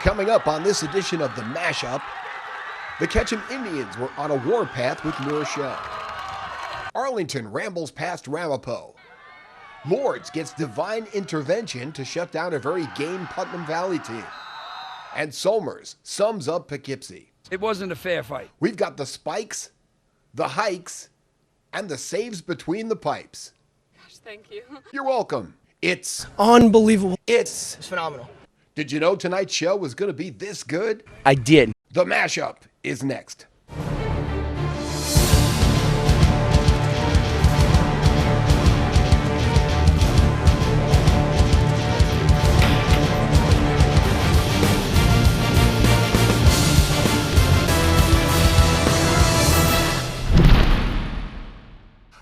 Coming up on this edition of the MashUp, the Ketchum Indians were on a warpath with New Rochelle. Arlington rambles past Ramapo. Lords gets divine intervention to shut down a very game Putnam Valley team. And Somers sums up Poughkeepsie. It wasn't a fair fight. We've got the spikes, the hikes, and the saves between the pipes. Gosh, thank you. You're welcome. It's unbelievable. It's phenomenal. Did you know tonight's show was going to be this good? I did. The MashUp is next.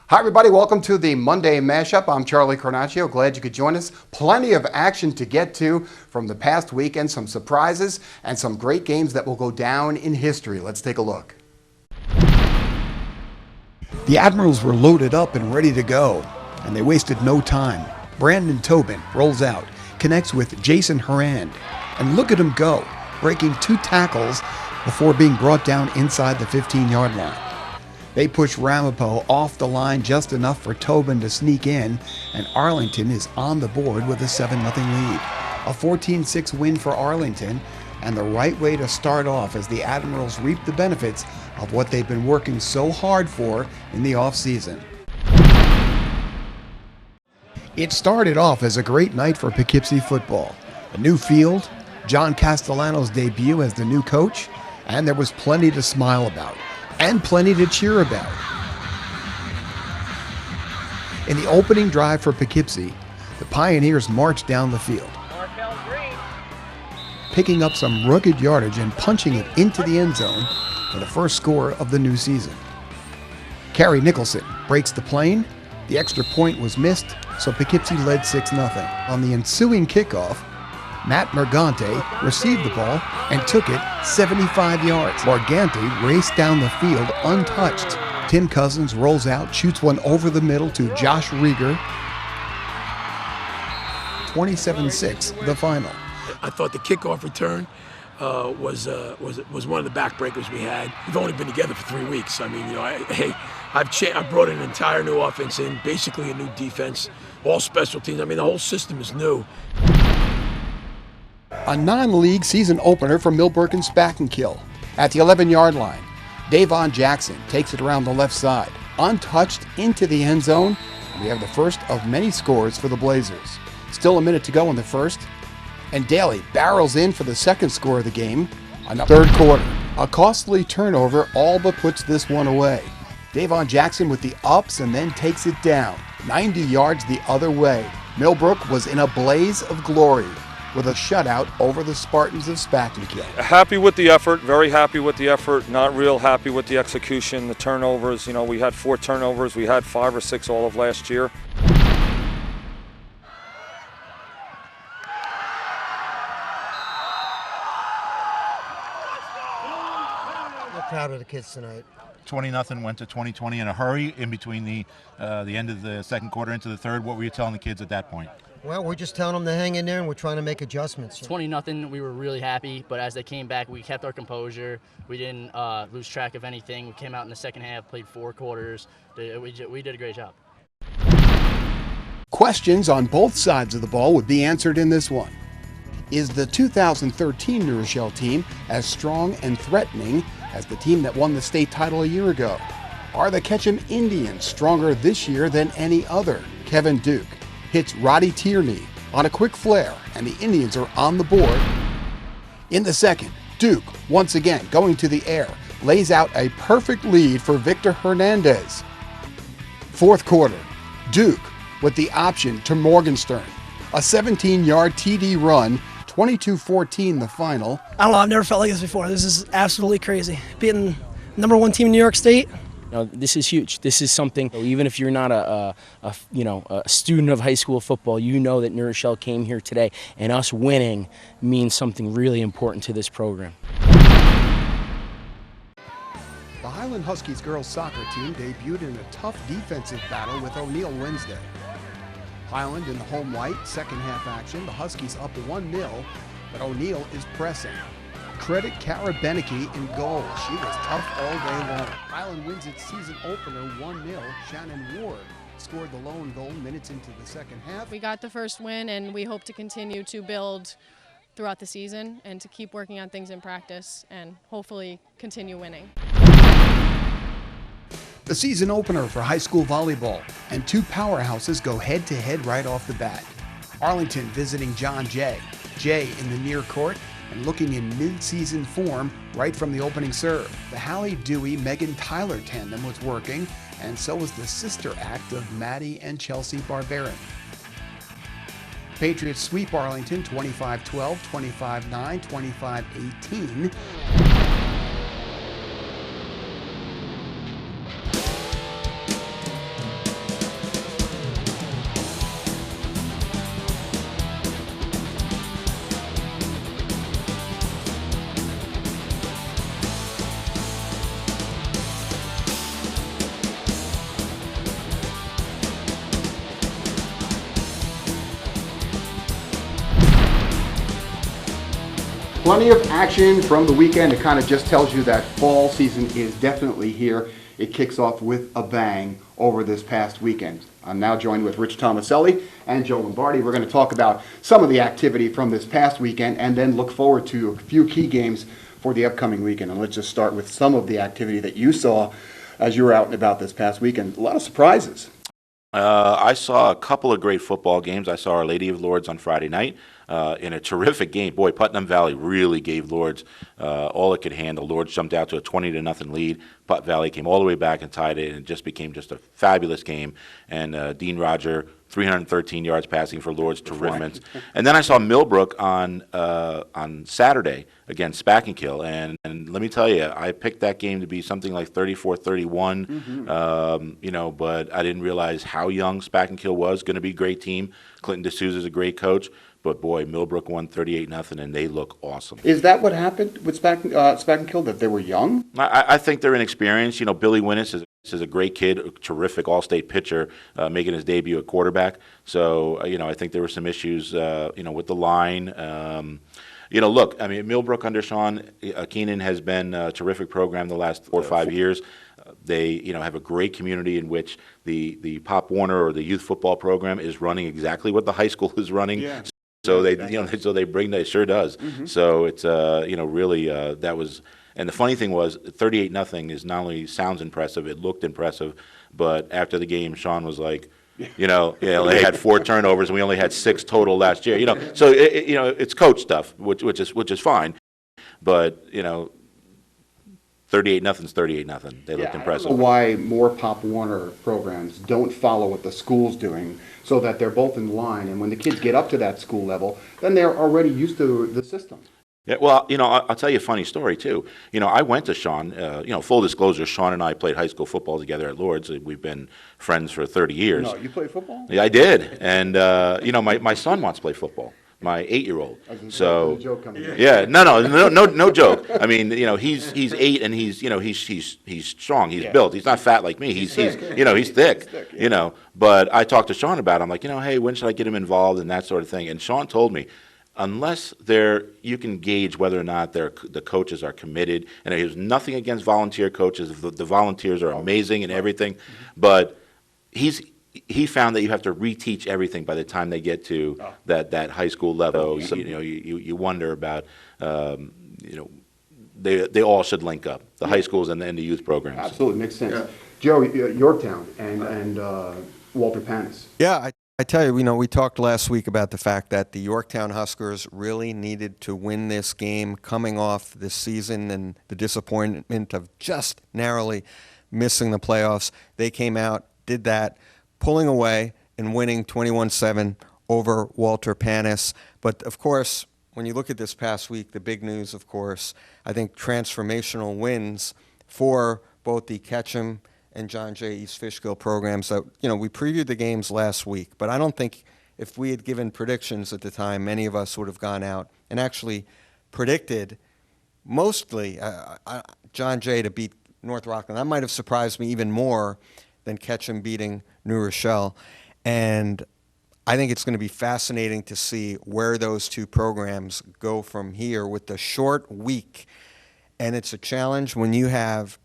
Hi everybody, welcome to the Monday Mashup. I'm Charlie Carnaccio. Glad you could join us. Plenty of action to get to from the past weekend, some surprises and some great games that will go down in history. Let's take a look. The Admirals were loaded up and ready to go, and they wasted no time. Brandon Tobin rolls out, connects with Jason Harand, and look at him go, breaking 2 tackles before being brought down inside the 15-yard line. They push Ramapo off the line just enough for Tobin to sneak in, and Arlington is on the board with a 7-0 lead. A 14-6 win for Arlington, and the right way to start off as the Admirals reap the benefits of what they've been working so hard for in the offseason. It started off as a great night for Poughkeepsie football. A new field, John Castellano's debut as the new coach, and there was plenty to smile about. And plenty to cheer about. In the opening drive for Poughkeepsie, the Pioneers marched down the field, picking up some rugged yardage and punching it into the end zone for the first score of the new season. Kerry Nicholson breaks the plane. The extra point was missed, so Poughkeepsie led 6-0. On the ensuing kickoff, Matt Morgante received the ball and took it 75 yards. Morgante raced down the field untouched. Tim Cousins rolls out, shoots one over the middle to Josh Rieger. 27-6, the final. I thought the kickoff return was one of the backbreakers we had. We've only been together for 3 weeks. I mean, you know, I brought an entire new offense in, basically a new defense, all special teams. I mean, the whole system is new. A non-league season opener for Millbrook and Spackenkill. At the 11-yard line, Davon Jackson takes it around the left side, untouched into the end zone, and we have the first of many scores for the Blazers. Still a minute to go in the first, and Daly barrels in for the second score of the game on the third quarter. A costly turnover all but puts this one away. Davon Jackson with the ups and then takes it down, 90 yards the other way. Millbrook was in a blaze of glory with a shutout over the Spartans of Spackenkill. Happy with the effort, very happy with the effort, not real happy with the execution, the turnovers. You know, we had 4 turnovers, we had 5 or 6 all of last year. We're proud of the kids tonight. 20-0 went to 20-20 in a hurry in between the end of the second quarter into the third. What were you telling the kids at that point? Well, we're just telling them to hang in there, and we're trying to make adjustments. 20-0, we were really happy, but as they came back, we kept our composure. We didn't lose track of anything. We came out in the second half, played 4 quarters. We did a great job. Questions on both sides of the ball would be answered in this one. Is the 2013 New Rochelle team as strong and threatening as the team that won the state title a year ago? Are the Ketchum Indians stronger this year than any other? Kevin Duke hits Roddy Tierney on a quick flare, and the Indians are on the board. In the second, Duke, once again going to the air, lays out a perfect lead for Victor Hernandez. Fourth quarter, Duke with the option to Morgenstern. A 17-yard TD run, 22-14 the final. I don't know, I've never felt like this before. This is absolutely crazy. Being #1 team in New York State. This is huge. This is something, even if you're not a student of high school football, you know that New Rochelle came here today, and us winning means something really important to this program. The Highland Huskies girls soccer team debuted in a tough defensive battle with O'Neill Wednesday. Highland in the home white, second half action, the Huskies up 1-0, but O'Neill is pressing. Credit Kara Beneke in goal. She was tough all day long. Highland wins its season opener 1-0. Shannon Ward scored the lone goal minutes into the second half. We got the first win, and we hope to continue to build throughout the season and to keep working on things in practice and hopefully continue winning. The season opener for high school volleyball, and two powerhouses go head-to-head right off the bat. Arlington visiting John Jay. Jay in the near court and looking in mid-season form right from the opening serve. The Hallie Dewey-Megan Tyler tandem was working, and so was the sister act of Maddie and Chelsea Barbarin. Patriots sweep Arlington 25-12, 25-9, 25-18. Plenty of action from the weekend. It kind of just tells you that fall season is definitely here. It kicks off with a bang over this past weekend. I'm now joined with Rich Tomaselli and Joe Lombardi. We're going to talk about some of the activity from this past weekend and then look forward to a few key games for the upcoming weekend. And let's just start with some of the activity that you saw as you were out and about this past weekend. A lot of surprises. I saw a couple of great football games. I saw Our Lady of Lourdes on Friday night in a terrific game. Boy, Putnam Valley really gave Lourdes all it could handle. Lourdes jumped out to a 20-0 lead. Putt Valley came all the way back and tied it, and it just became just a fabulous game. And Dean Roger, 313 yards passing for Lourdes, terrific. And then I saw Millbrook on Saturday against Spackenkill, and let me tell you, I picked that game to be something like 34-31, but I didn't realize how young Spackenkill was. Going to be a great team. Clinton D'Souza's a great coach. But boy, Millbrook won 38-0, and they look awesome. Is that what happened with Spackenkill, that they were young? I think they're inexperienced. Billy Winnis is a great kid, a terrific all-state pitcher, making his debut at quarterback. So, I think there were some issues, with the line. Look, Millbrook under Sean Keenan has been a terrific program the last 4 or 5 years. They, have a great community in which the Pop Warner or the youth football program is running exactly what the high school is running. Yeah. So they bring that. It sure does. Mm-hmm. So it's really that was. And the funny thing was, 38-0 is not only sounds impressive, it looked impressive, but after the game, Sean was like, they had 4 turnovers and we only had 6 total last year. So it's coach stuff, which is fine, but 38-0 is 38-0. They looked impressive. I don't know why more Pop Warner programs don't follow what the school's doing, so that they're both in line, and when the kids get up to that school level, then they're already used to the system. Yeah, well, I'll tell you a funny story, too. I went to Sean, full disclosure, Sean and I played high school football together at Lourdes. We've been friends for 30 years. No, you played football? Yeah, I did. And, my son wants to play football. My 8-year-old. So a joke coming in. Yeah, no joke. He's 8 and he's strong. He's built. He's not fat like me. He's thick. But I talked to Sean about it. I'm like, hey, when should I get him involved and that sort of thing? And Sean told me, unless you can gauge whether or not the coaches are committed. And there's nothing against volunteer coaches. The volunteers are amazing and everything, but he found that you have to reteach everything by the time they get to that high school level. You wonder about, they all should link up, the high schools and the youth programs. Absolutely, makes sense. Yeah. Joe, Yorktown and Walter Panis. Yeah, I tell you, we talked last week about the fact that the Yorktown Huskers really needed to win this game coming off this season and the disappointment of just narrowly missing the playoffs. They came out, did that, pulling away and winning 21-7 over Walter Panis. But, of course, when you look at this past week, the big news, of course, I think transformational wins for both the Ketchum and John Jay East Fishkill programs. That, we previewed the games last week, but I don't think if we had given predictions at the time, many of us would have gone out and actually predicted mostly John Jay to beat North Rockland. That might have surprised me even more than Ketchum beating New Rochelle. And I think it's going to be fascinating to see where those two programs go from here with the short week. And it's a challenge when you have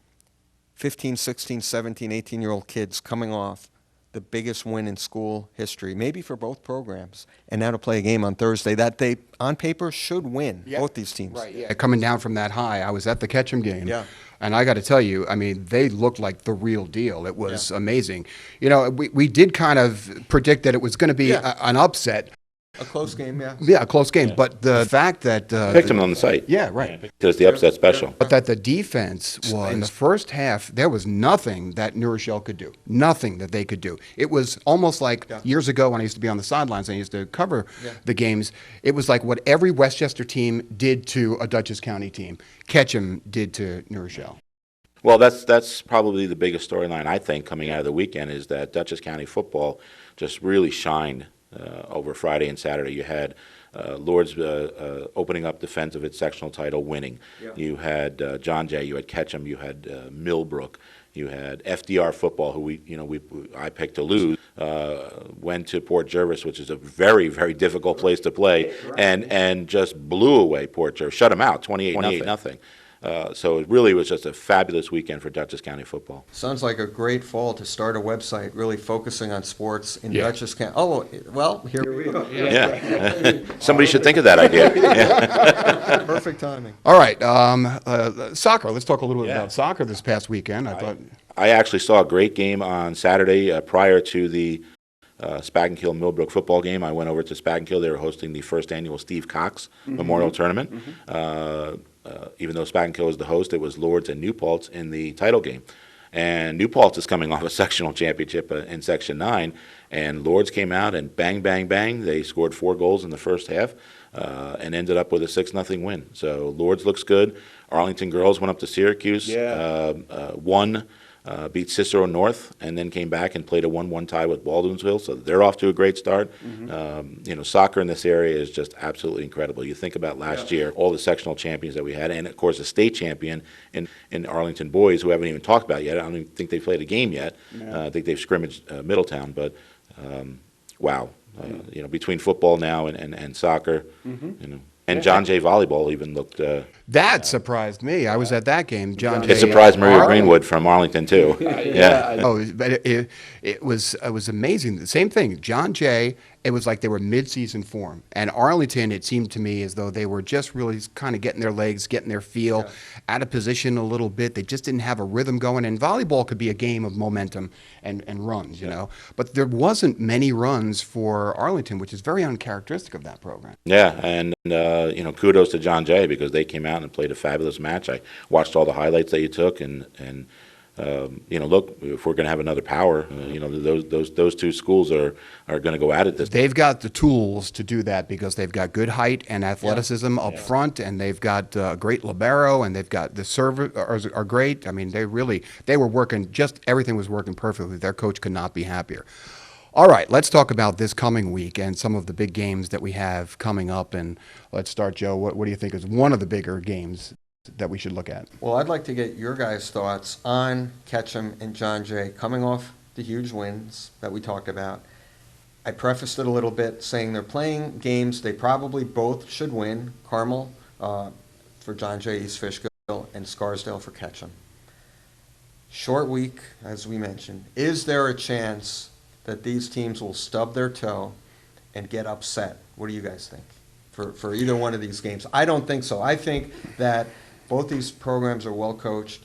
15, 16, 17, 18-year-old kids coming off the biggest win in school history, maybe for both programs, and now to play a game on Thursday that they, on paper, should win, both these teams. Right, yeah. Coming down from that high, I was at the Ketchum game. Yeah. And I got to tell you, I mean, they looked like the real deal. It was amazing. You know, we did kind of predict that it was going to be an upset. A close game, yeah. Yeah, a close game. But the fact that... Picked him on the site. Yeah, right. Because the upset special. But that the defense was, in the first half, there was nothing that New Rochelle could do. Nothing that they could do. It was almost like years ago when I used to be on the sidelines and I used to cover the games, it was like what every Westchester team did to a Dutchess County team, Ketchum did to New Rochelle. Well, that's probably the biggest storyline, I think, coming out of the weekend is that Dutchess County football just really shined over Friday and Saturday. You had Lourdes opening up defense of its sectional title, winning. Yeah. You had John Jay, you had Ketchum, you had Millbrook, you had FDR football, who I picked to lose, went to Port Jervis, which is a very, very difficult place to play, and just blew away Port Jervis, shut them out, 28-0. So it really was just a fabulous weekend for Dutchess County football. Sounds like a great fall to start a website really focusing on sports in Dutchess County. Oh, well, here we go. Yeah. Somebody should think of that idea. Yeah. Perfect timing. All right, soccer. Let's talk a little bit about soccer this past weekend. I actually saw a great game on Saturday prior to the Spakenkill Millbrook football game. I went over to Spakenkill. They were hosting the first annual Steve Cox Memorial Tournament. Even though Spakenkill was the host, it was Lourdes and New Paltz in the title game. And New Paltz is coming off a sectional championship in Section 9, and Lourdes came out and bang, bang, bang. They scored 4 goals in the first half and ended up with a 6-0 win. So Lourdes looks good. Arlington girls went up to Syracuse, won. Beat Cicero North, and then came back and played a 1-1 tie with Baldwinsville, so they're off to a great start. Soccer in this area is just absolutely incredible. You think about last year, all the sectional champions that we had, and of course a state champion in Arlington boys, who haven't even talked about yet. I don't even think they've played a game yet. I think they've scrimmaged Middletown, but wow. Between football now and soccer, and John Jay volleyball even looked. That surprised me. I was at that game. John Jay. It surprised Maria Greenwood from Arlington too. But it was amazing. The same thing. John Jay. It was like they were mid-season form, and Arlington. It seemed to me as though they were just really kind of getting their legs, getting their feel, out of position a little bit. They just didn't have a rhythm going. And volleyball could be a game of momentum and runs, you know. But there wasn't many runs for Arlington, which is very uncharacteristic of that program. Yeah, and kudos to John Jay because they came out and played a fabulous match. I watched all the highlights that you took, and look, if we're going to have another power, those two schools are going to go at it. They've got the tools to do that because they've got good height and athleticism up front, and they've got great libero, and they've got the servers are great. I mean, they were working, just everything was working perfectly. Their coach could not be happier. All right, let's talk about this coming week and some of the big games that we have coming up. And let's start, Joe. What do you think is one of the bigger games that we should look at? Well, I'd like to get your guys' thoughts on Ketchum and John Jay coming off the huge wins that we talked about. I prefaced it a little bit saying they're playing games they probably both should win. Carmel for John Jay, East Fishkill, and Scarsdale for Ketchum. Short week, as we mentioned. Is there a chance that these teams will stub their toe and get upset? What do you guys think for either one of these games? I don't think so. I think that both these programs are well coached.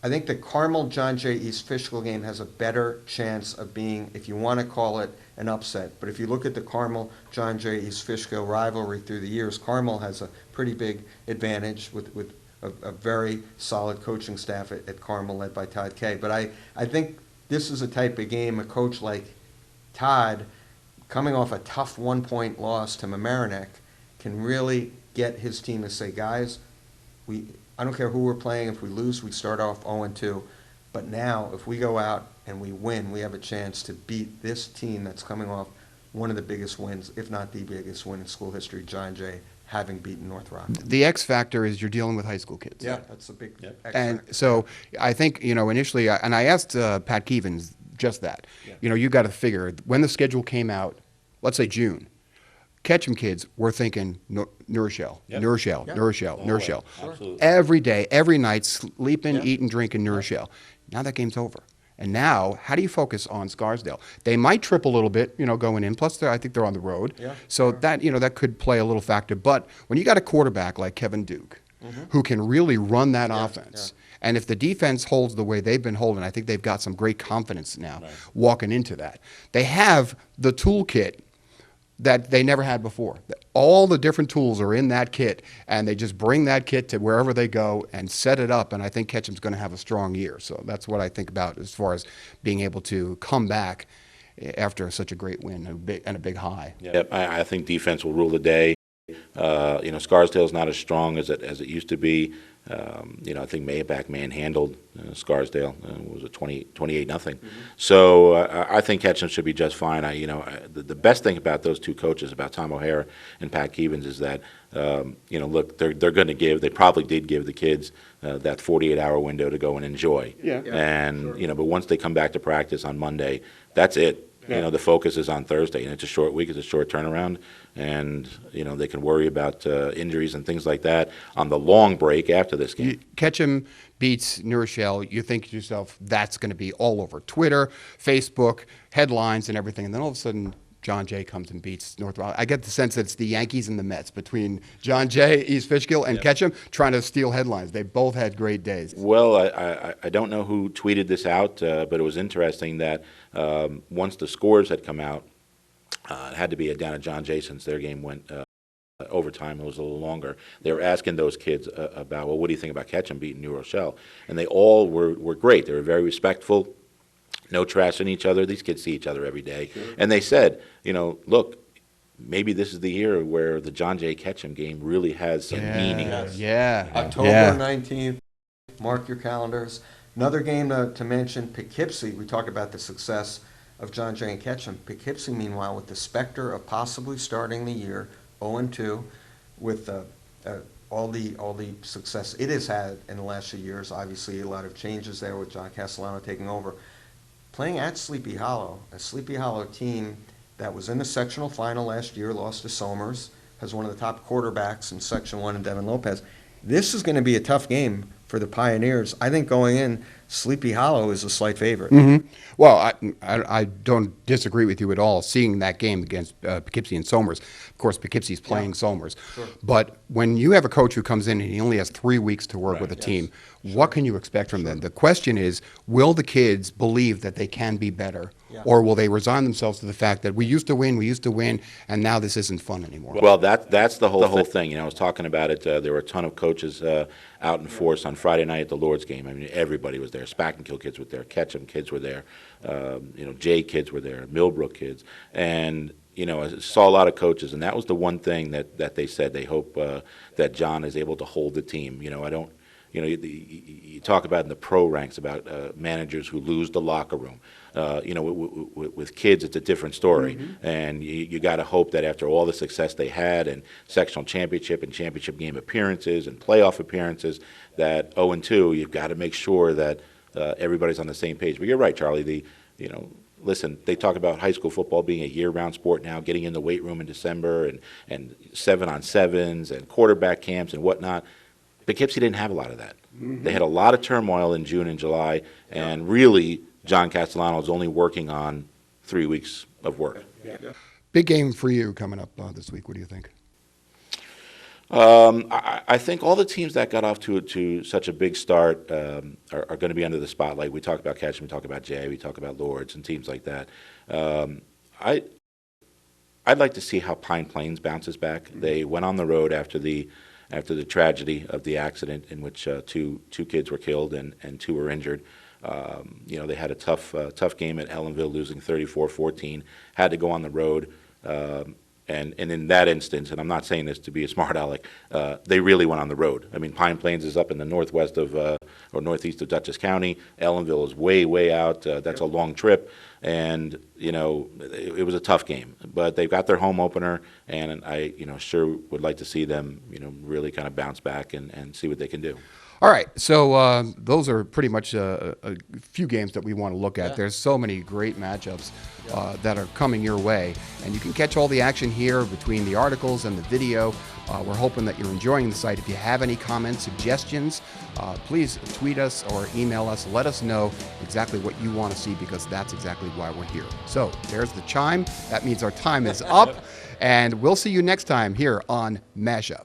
I think the Carmel John Jay East Fishkill game has a better chance of being, if you want to call it, an upset. But if you look at the Carmel John Jay East Fishkill rivalry through the years, Carmel has a pretty big advantage with a very solid coaching staff at Carmel led by Todd Kay. But I think this is a type of game a coach like Todd, coming off a tough 1-point loss to Mamaroneck, can really get his team to say, guys, I don't care who we're playing. If we lose, we start off 0-2. But now, if we go out and we win, we have a chance to beat this team that's coming off one of the biggest wins, if not the biggest win in school history, John Jay, having beaten North Rock. The X factor is you're dealing with high school kids. Yeah, that's a big X and factor. So I think, initially, and I asked Pat Keevens just that. Yeah. You got to figure, when the schedule came out let's say June, Ketchum kids were thinking New Rochelle, New Rochelle, New Rochelle, New Rochelle. Absolutely. Every day, every night, sleeping, eating, drinking New Rochelle. Now that game's over. And now, how do you focus on Scarsdale? They might trip a little bit, going in. Plus, I think they're on the road. So that, that could play a little factor. But when you got a quarterback like Kevin Duke, who can really run that offense, and if the defense holds the way they've been holding, I think they've got some great confidence now walking into that. They have the toolkit that they never had before. All the different tools are in that kit, and they just bring that kit to wherever they go and set it up, and I think Ketchum's going to have a strong year. So that's what I think about as far as being able to come back after such a great win and a big high. Yep, I think defense will rule the day. Scarsdale's not as strong as it used to be. I think Mayaback manhandled Scarsdale. Was it 28-0? So I think Ketchum should be just fine. The best thing about those two coaches, about Tom O'Hara and Pat Keevens, is that look, they're going to give. They probably did give the kids that 48-hour window to go and enjoy. But once they come back to practice on Monday, that's it. The focus is on Thursday, and it's a short week. It's a short turnaround, and they can worry about injuries and things like that on the long break after this game. Ketchum beats New Rochelle. You think to yourself, that's going to be all over Twitter, Facebook, headlines, and everything, and then all of a sudden, John Jay comes and beats North. I get the sense that it's the Yankees and the Mets between John Jay, East Fishkill, and Ketchum trying to steal headlines. They both had great days. Well, I don't know who tweeted this out, but it was interesting that once the scores had come out, it had to be down at John Jay since their game went overtime. It was a little longer. They were asking those kids about, well, what do you think about Ketchum beating New Rochelle? And they all were great. They were very respectful. No trashing each other. These kids see each other every day. And they said, look, maybe this is the year where the John Jay Ketchum game really has some meaning. October 19th, mark your calendars. Another game to mention, Poughkeepsie. We talk about the success of John Jay and Ketchum. Poughkeepsie, meanwhile, with the specter of possibly starting the year 0-2, with all the success it has had in the last few years. Obviously, a lot of changes there with John Castellano taking over. Playing at Sleepy Hollow, a Sleepy Hollow team that was in the sectional final last year, lost to Somers, has one of the top quarterbacks in Section 1 in Devin Lopez. This is going to be a tough game for the Pioneers. I think going in, Sleepy Hollow is a slight favorite. Well, I don't disagree with you at all. Seeing that game against Poughkeepsie and Somers, of course, Poughkeepsie's playing Somers. But when you have a coach who comes in and he only has 3 weeks to work with a team, what can you expect from them? The question is, will the kids believe that they can be better? Or will they resign themselves to the fact that we used to win, and now this isn't fun anymore? Well, that's the whole thing. I was talking about it. There were a ton of coaches out in force on Friday night at the Lord's game. I mean, everybody was there. Spackenkill kids were there. Ketchum kids were there. Jay kids were there. Millbrook kids. And, I saw a lot of coaches, and that was the one thing that they said. They hope that John is able to hold the team. You talk about in the pro ranks about managers who lose the locker room. With kids, it's a different story. And you got to hope that after all the success they had and sectional championship and championship game appearances and playoff appearances, that 0-2, you've got to make sure that everybody's on the same page. But you're right, Charlie. Listen, they talk about high school football being a year-round sport now, getting in the weight room in December and 7-on-7s and quarterback camps and whatnot. Poughkeepsie didn't have a lot of that. They had a lot of turmoil in June and July, and really, John Castellano is only working on 3 weeks of work. Big game for you coming up this week. What do you think? I think all the teams that got off to such a big start are going to be under the spotlight. We talk about Ketchum, we talk about Jay, we talk about Lourdes and teams like that. I'd like to see how Pine Plains bounces back. They went on the road after the tragedy of the accident in which two kids were killed and 2 were injured. They had a tough game at Ellenville, losing 34-14. Had to go on the road. And in that instance, and I'm not saying this to be a smart aleck, they really went on the road. I mean, Pine Plains is up in the northwest of or northeast of Dutchess County. Ellenville is way out. That's a long trip, and it was a tough game. But they've got their home opener, and I sure would like to see them really kind of bounce back and see what they can do. All right, so those are pretty much a few games that we want to look at. Yeah. There's so many great matchups that are coming your way, and you can catch all the action here between the articles and the video. We're hoping that you're enjoying the site. If you have any comments, suggestions, please tweet us or email us. Let us know exactly what you want to see, because that's exactly why we're here. So there's the chime. That means our time is up, and we'll see you next time here on MashUp.